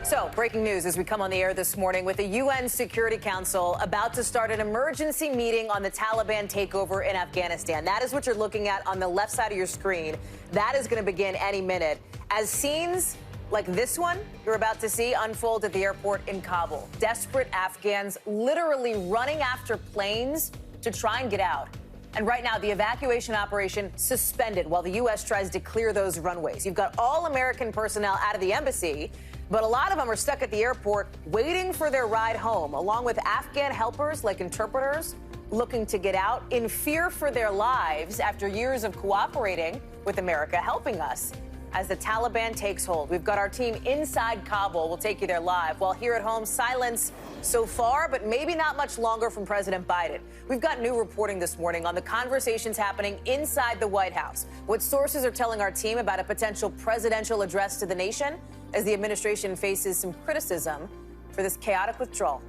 So, breaking news as we come on the air this morning with the UN Security Council about to start an emergency meeting on the Taliban takeover in Afghanistan. That is what you're looking at on the left side of your screen. That is going to begin any minute as scenes like this one you're about to see unfold at the airport in Kabul. Desperate Afghans literally running after planes to try and get out. And right now, the evacuation operation suspended while the U.S. tries to clear those runways. You've got all American personnel out of the embassy, but a lot of them are stuck at the airport waiting for their ride home, along with Afghan helpers like interpreters looking to get out in fear for their lives after years of cooperating with America, helping us as the Taliban takes hold. We've got our team inside Kabul. We'll take you there live. While here at home, silence so far, but maybe not much longer from President Biden. We've got new reporting this morning on the conversations happening inside the White House, what sources are telling our team about a potential presidential address to the nation as the administration faces some criticism for this chaotic withdrawal.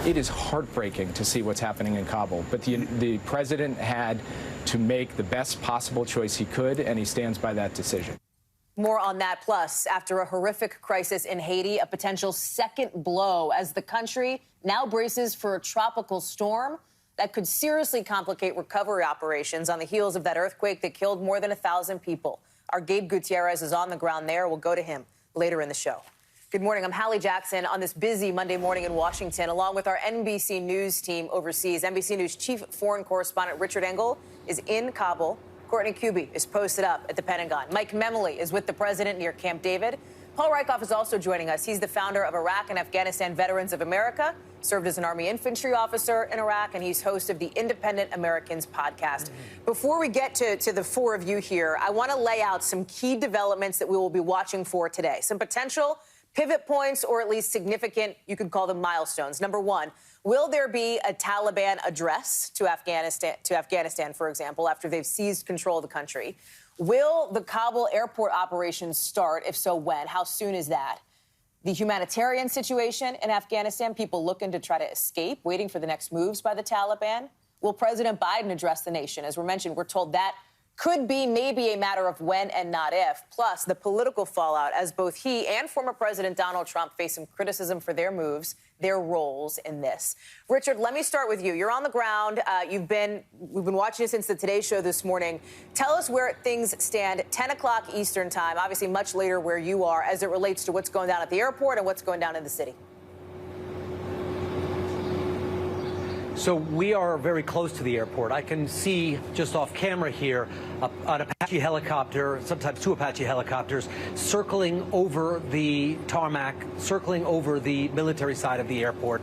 It is heartbreaking to see what's happening in Kabul, but the president had to make the best possible choice he could, and he stands by that decision. More on that. Plus, after a horrific crisis in Haiti, a potential second blow as the country now braces for a tropical storm that could seriously complicate recovery operations on the heels of that earthquake that killed more than 1,000 people. Our Gabe Gutierrez is on the ground there. We'll go to him later in the show. Good morning. I'm Hallie Jackson on this busy Monday morning in Washington, along with our NBC News team overseas. NBC News chief foreign correspondent Richard Engel is in Kabul. Courtney Kuby is posted up at the Pentagon. Mike Memoli is with the president near Camp David. Paul Rieckhoff is also joining us. He's the founder of Iraq and Afghanistan Veterans of America, served as an Army infantry officer in Iraq, and he's host of the Independent Americans podcast. Before we get to the four of you here, I want to lay out some key developments that we will be watching for today. Some potential pivot points, or at least significant, you could call them milestones. Number one, will there be a Taliban address to Afghanistan, for example, after they've seized control of the country? Will the Kabul airport operations start? If so, when? How soon is that? The humanitarian situation in Afghanistan, people looking to try to escape, waiting for the next moves by the Taliban. Will President Biden address the nation? As we're mentioned, we're told that could be maybe a matter of when and not if. Plus, the political fallout as both he and former President Donald Trump face some criticism for their moves, their roles in this. Richard, let me start with you. You're on the ground. We've been watching you since the Today Show this morning. Tell us where things stand. 10 o'clock Eastern time, obviously much later where you are, as it relates to what's going down at the airport and what's going down in the city. So we are very close to the airport. I can see just off camera here an Apache helicopter, sometimes two Apache helicopters, circling over the tarmac, circling over the military side of the airport.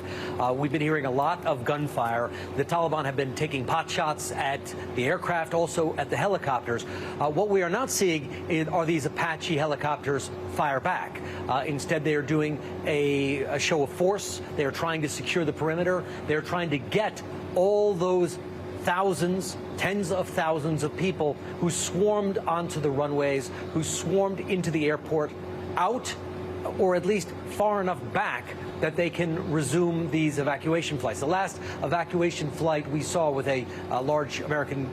We've been hearing a lot of gunfire. The Taliban have been taking pot shots at the aircraft, also at the helicopters. What we are not seeing are these Apache helicopters fire back. Instead, they are doing a show of force. They are trying to secure the perimeter. They're trying to get all those thousands, tens of thousands of people who swarmed onto the runways, who swarmed into the airport, out, or at least far enough back that they can resume these evacuation flights. The last evacuation flight we saw with a large American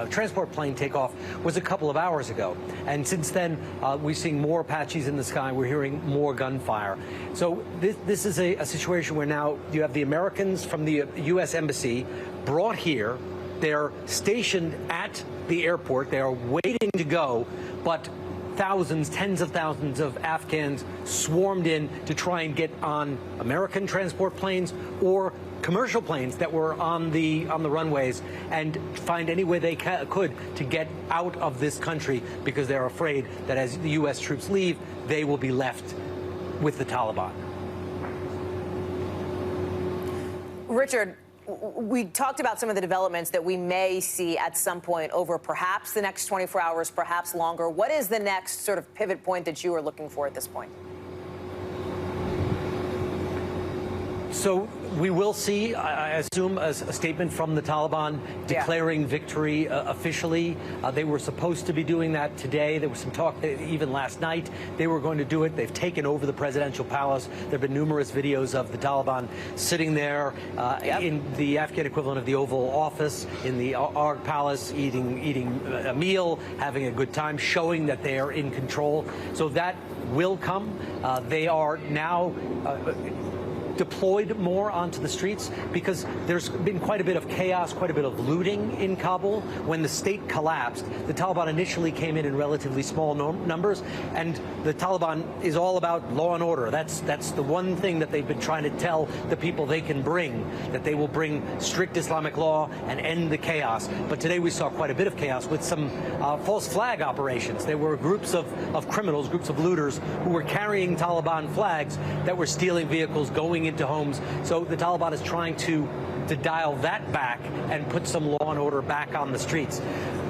transport plane take off was a couple of hours ago. And since then, we've seen more Apaches in the sky. We're hearing more gunfire. So this is a situation where now you have the Americans from the U.S. Embassy brought here. They're stationed at the airport. They are waiting to go, but thousands, tens of thousands of Afghans swarmed in to try and get on American transport planes or commercial planes that were on the runways and find any way they could to get out of this country, because they're afraid that as the U.S. troops leave, they will be left with the Taliban. Richard, we talked about some of the developments that we may see at some point over perhaps the next 24 hours, perhaps longer. What is the next sort of pivot point that you are looking for at this point? So we will see, I assume, a statement from the Taliban declaring victory officially. They were supposed to be doing that today. There was some talk even last night they were going to do it. They've taken over the presidential palace. There have been numerous videos of the Taliban sitting there in the Afghan equivalent of the Oval Office in the Arg Palace, eating a meal, having a good time, showing that they are in control. So that will come. They are now deployed more onto the streets because there's been quite a bit of chaos, quite a bit of looting in Kabul. When the state collapsed, the Taliban initially came in relatively small numbers, and the Taliban is all about law and order. That's the one thing that they've been trying to tell the people they can bring, that they will bring strict Islamic law and end the chaos. But today we saw quite a bit of chaos with some false flag operations. There were groups of criminals, groups of looters who were carrying Taliban flags that were stealing vehicles, going into homes. So the Taliban is trying to dial that back and put some law and order back on the streets.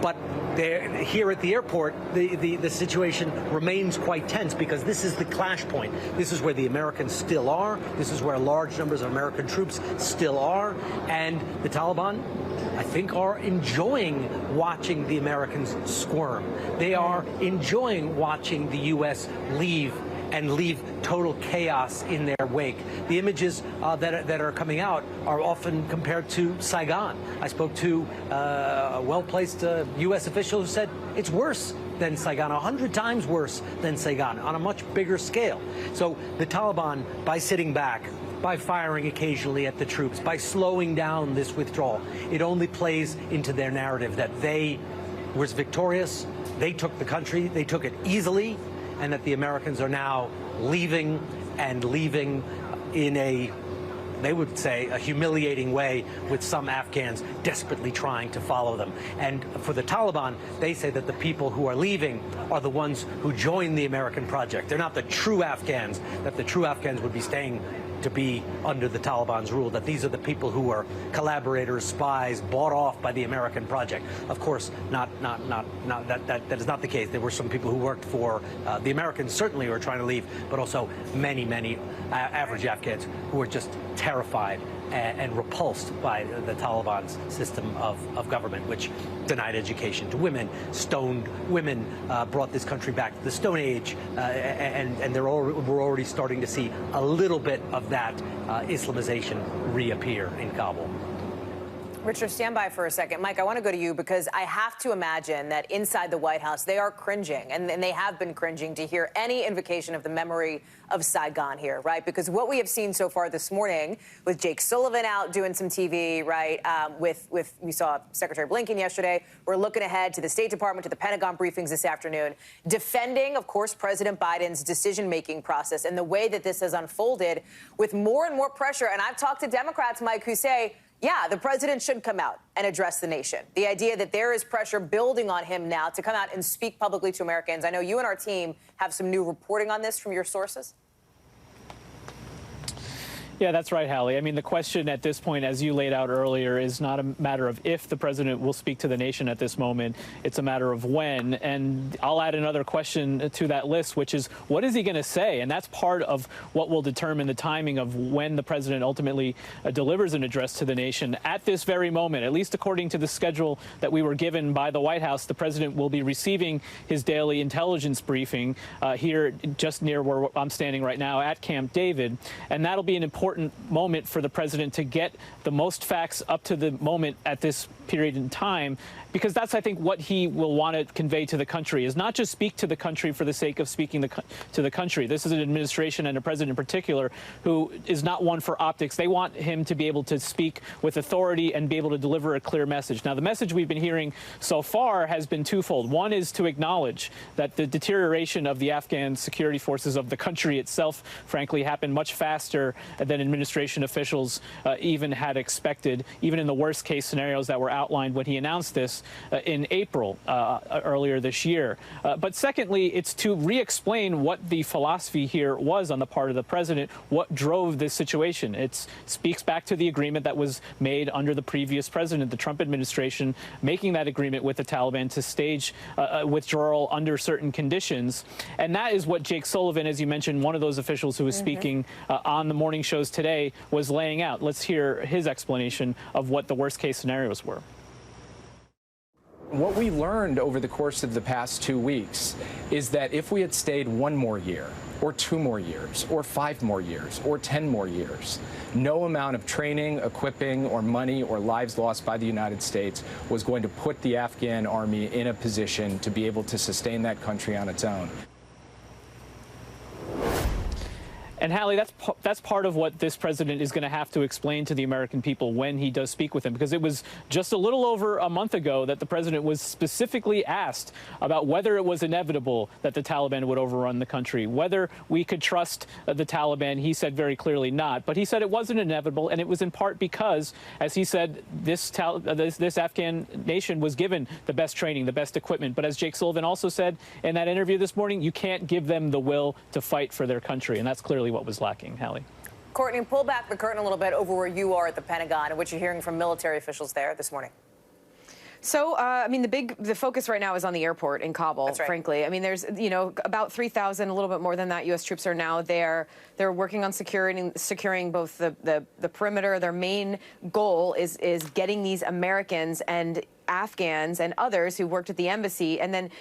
But here at the airport, the situation remains quite tense because this is the clash point. This is where the Americans still are. This is where large numbers of American troops still are. And the Taliban, I think, are enjoying watching the Americans squirm. They are enjoying watching the U.S. leave total chaos in their wake. The images that are coming out are often compared to Saigon. I spoke to a well-placed U.S. official who said it's worse than Saigon, 100 times worse than Saigon, on a much bigger scale. So the Taliban, by sitting back, by firing occasionally at the troops, by slowing down this withdrawal, it only plays into their narrative that they were victorious, they took the country, they took it easily, and that the Americans are now leaving in a, they would say, a humiliating way, with some Afghans desperately trying to follow them. And for the Taliban, they say that the people who are leaving are the ones who joined the American project. They're not the true Afghans, that the true Afghans would be staying to be under the Taliban's rule, that these are the people who are collaborators, spies, bought off by the American project. Of course, that is not the case. There were some people who worked for the Americans, certainly, who are trying to leave, but also many average Afghans who are just terrified and repulsed by the Taliban's system of government, which denied education to women, stoned women, brought this country back to the Stone Age, and we're already starting to see a little bit of that Islamization reappear in Kabul. Richard, stand by for a second. Mike, I want to go to you because I have to imagine that inside the White House, they are cringing, and they have been cringing to hear any invocation of the memory of Saigon here, right? Because what we have seen so far this morning, with Jake Sullivan out doing some TV, right, we saw Secretary Blinken yesterday. We're looking ahead to the State Department, to the Pentagon briefings this afternoon, defending, of course, President Biden's decision-making process and the way that this has unfolded with more and more pressure. And I've talked to Democrats, Mike, who say, yeah, the president should come out and address the nation. The idea that there is pressure building on him now to come out and speak publicly to Americans. I know you and our team have some new reporting on this from your sources. Yeah, that's right, Hallie. I mean, the question at this point, as you laid out earlier, is not a matter of if the president will speak to the nation at this moment. It's a matter of when. And I'll add another question to that list, which is, what is he going to say? And that's part of what will determine the timing of when the president ultimately delivers an address to the nation. At this very moment, at least according to the schedule that we were given by the White House, the president will be receiving his daily intelligence briefing here just near where I'm standing right now at Camp David. And that'll be an important moment for the president to get the most facts up to the moment at this period in time, because that's, I think, what he will want to convey to the country, is not just speak to the country for the sake of speaking to the country. This is an administration and a president in particular who is not one for optics. They want him to be able to speak with authority and be able to deliver a clear message. Now, the message we've been hearing so far has been twofold. One is to acknowledge that the deterioration of the Afghan security forces, of the country itself, frankly, happened much faster than administration officials even had expected, even in the worst case scenarios that were outlined when he announced this in April earlier this year. But secondly, it's to re-explain what the philosophy here was on the part of the president, what drove this situation. It speaks back to the agreement that was made under the previous president, the Trump administration, making that agreement with the Taliban to stage withdrawal under certain conditions. And that is what Jake Sullivan, as you mentioned, one of those officials who was speaking on the morning shows just today was laying out. Let's hear his explanation of what the worst-case scenarios were. What we learned over the course of the past 2 weeks is that if we had stayed 1 more year, or 2 more years, or 5 more years, or 10 more years, no amount of training, equipping, or money or lives lost by the United States was going to put the Afghan army in a position to be able to sustain that country on its own. And Hallie, that's part of what this president is going to have to explain to the American people when he does speak with them, because it was just a little over a month ago that the president was specifically asked about whether it was inevitable that the Taliban would overrun the country, whether we could trust the Taliban. He said very clearly not, but he said it wasn't inevitable, and it was in part because, as he said, this Afghan nation was given the best training, the best equipment. But as Jake Sullivan also said in that interview this morning, you can't give them the will to fight for their country, and that's clearly what was lacking. Hallie. Courtney, pull back the curtain a little bit over where you are at the Pentagon and what you're hearing from military officials there this morning. So, I mean, the focus right now is on the airport in Kabul, That's right. Frankly. I mean, there's, about 3,000, a little bit more than that, U.S. troops are now there. They're working on securing both the perimeter. Their main goal is getting these Americans and Afghans and others who worked at the embassy, and then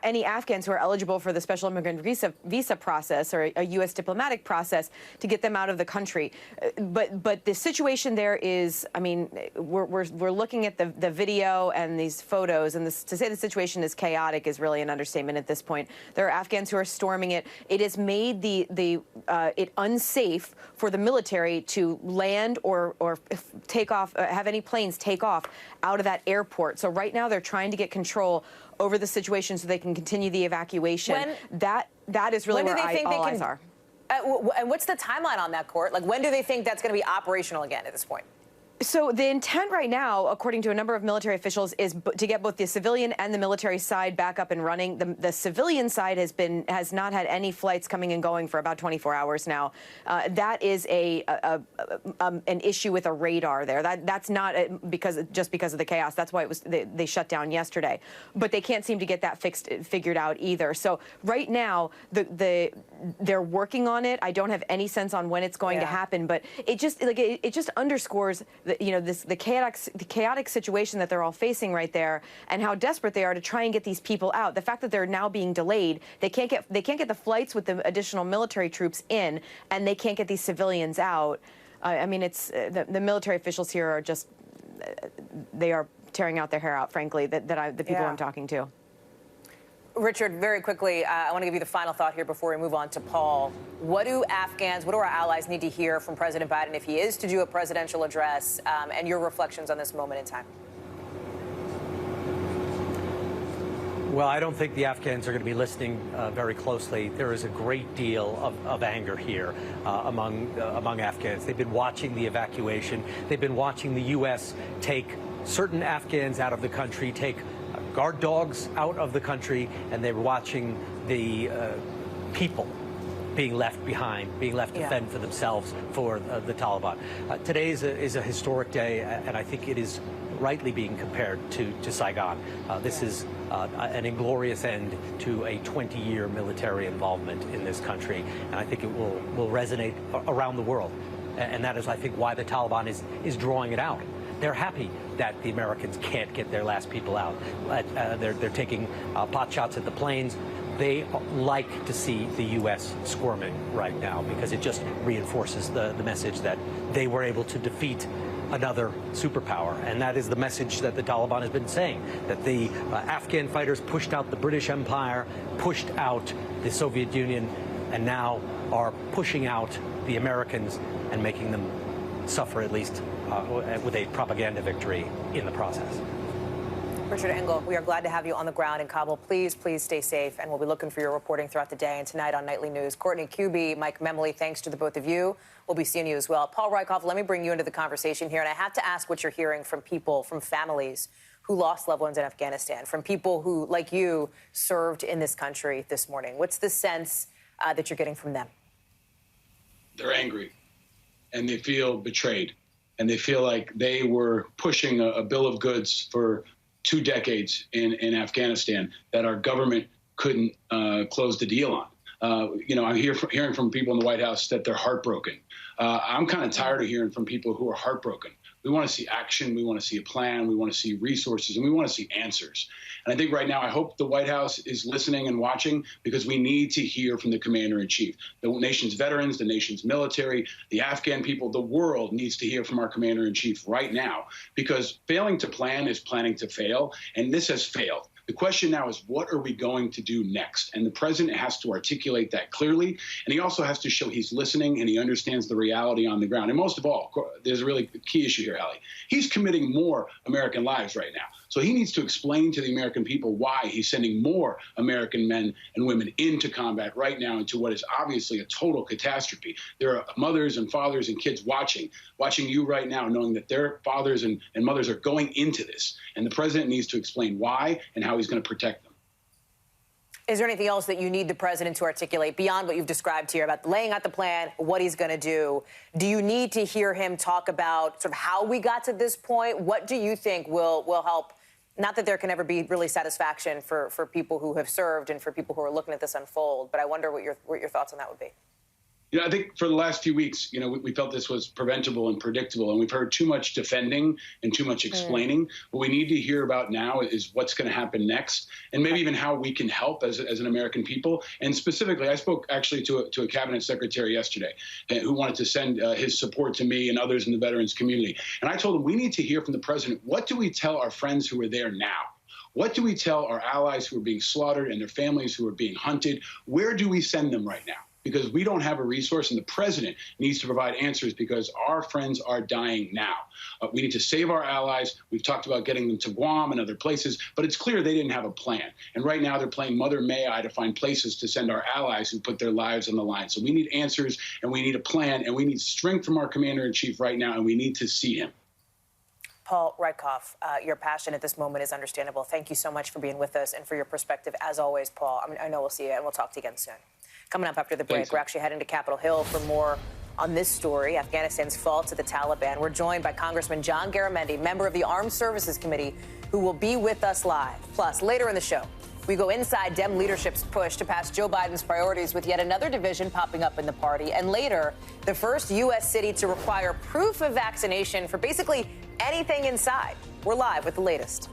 any Afghans who are eligible for the special immigrant visa process or a U.S. diplomatic process to get them out of the country. But the situation there is, I mean, we're looking at the video and these photos, and to say the situation is chaotic is really an understatement at this point. There are Afghans who are storming it. It has made it unsafe for the military to land or take off, have any planes take off out of that airport. So right now they're trying to get control over the situation so they can continue the evacuation. That is really where all eyes are. And what's the timeline on that, Court? Like, when do they think that's going to be operational again at this point? So the intent right now, according to a number of military officials, is to get both the civilian and the military side back up and running. The civilian side has not had any flights coming and going for about 24 hours now. That is an issue with a radar there. That's not because of the chaos. That's why they shut down yesterday. But they can't seem to get that figured out either. So right now they're working on it. I don't have any sense on when it's going to happen, but it just underscores the chaotic situation that they're all facing right there, and how desperate they are to try and get these people out. The fact that they're now being delayed, they can't get the flights with the additional military troops in, and they can't get these civilians out. I mean, it's the military officials here are just they are tearing out their hair out, frankly. The people I'm talking to. Richard, very quickly, I want to give you the final thought here before we move on to Paul. What do our allies need to hear from President Biden if he is to do a presidential address, and your reflections on this moment in time? Well, I don't think the Afghans are going to be listening very closely. There is a great deal of anger here among Afghans. They've been watching the evacuation. They've been watching the U.S. take certain Afghans out of the country, take guard dogs out of the country, and they were watching the people being left behind, being left to fend for themselves for the Taliban. Today is a historic day, and I think it is rightly being compared to Saigon. This is an inglorious end to a 20-year military involvement in this country, and I think it will resonate around the world. And that is, I think, why the Taliban is drawing it out. They're happy that the Americans can't get their last people out. They're taking pot shots at the planes. They like to see the U.S. squirming right now because it just reinforces the message that they were able to defeat another superpower. And that is the message that the Taliban has been saying, that the Afghan fighters pushed out the British Empire, pushed out the Soviet Union, and now are pushing out the Americans and making them suffer, at least with a propaganda victory in the process. Richard Engel, we are glad to have you on the ground in Kabul. Please stay safe, and we'll be looking for your reporting throughout the day and tonight on Nightly News. Courtney Kube, Mike Memley, thanks to the both of you. We'll be seeing you as well. Paul Rykoff, let me bring you into the conversation here, and I have to ask what you're hearing from people, from families who lost loved ones in Afghanistan, from people who, like you, served in this country this morning. What's the sense that you're getting from them? They're angry, and they feel betrayed, and they feel like they were pushing a bill of goods for 2 decades in Afghanistan that our government couldn't close the deal I'm hearing from people in the White House that they're heartbroken. I'm kind of tired of hearing from people who are heartbroken. We want to see action. We want to see a plan. We want to see resources, and we want to see answers. And I think right now, I hope the White House is listening and watching, because we need to hear from the commander-in-chief. The nation's veterans, the nation's military, the Afghan people, the world needs to hear from our commander-in-chief right now, because failing to plan is planning to fail, and this has failed. The question now is, what are we going to do next? And the president has to articulate that clearly, and he also has to show he's listening and he understands the reality on the ground. And most of all, there's a really key issue here, Hallie. He's committing more American lives right now. So he needs to explain to the American people why he's sending more American men and women into combat right now, into what is obviously a total catastrophe. There are mothers and fathers and kids watching you right now, knowing that their fathers and mothers are going into this. And the president needs to explain why and how he's going to protect them. Is there anything else that you need the president to articulate beyond what you've described here about laying out the plan, what he's going to do? Do you need to hear him talk about sort of how we got to this point? What do you think will help? Not that there can ever be really satisfaction for people who have served and for people who are looking at this unfold, but I wonder what your thoughts on that would be. I think for the last few weeks, we felt this was preventable and predictable, and we've heard too much defending and too much explaining. What we need to hear about now is what's going to happen next, and maybe even how we can help as an American people. And specifically, I spoke actually to a cabinet secretary yesterday who wanted to send his support to me and others in the veterans community. And I told him we need to hear from the president. What do we tell our friends who are there now? What do we tell our allies who are being slaughtered and their families who are being hunted? Where do we send them right now? Because we don't have a resource, and the president needs to provide answers, because our friends are dying now. We need to save our allies. We've talked about getting them to Guam and other places, but it's clear they didn't have a plan. And right now they're playing Mother May I to find places to send our allies who put their lives on the line. So we need answers, and we need a plan, and we need strength from our commander-in-chief right now, and we need to see him. Paul Redkoff, your passion at this moment is understandable. Thank you so much for being with us and for your perspective, as always, Paul. I know we'll see you, and we'll talk to you again soon. Coming up after the break, Thanks. We're actually heading to Capitol Hill for more on this story, Afghanistan's fall to the Taliban. We're joined by Congressman John Garamendi, member of the Armed Services Committee, who will be with us live. Plus, later in the show, we go inside Dem leadership's push to pass Joe Biden's priorities with yet another division popping up in the party. And later, the first U.S. city to require proof of vaccination for basically anything inside. We're live with the latest.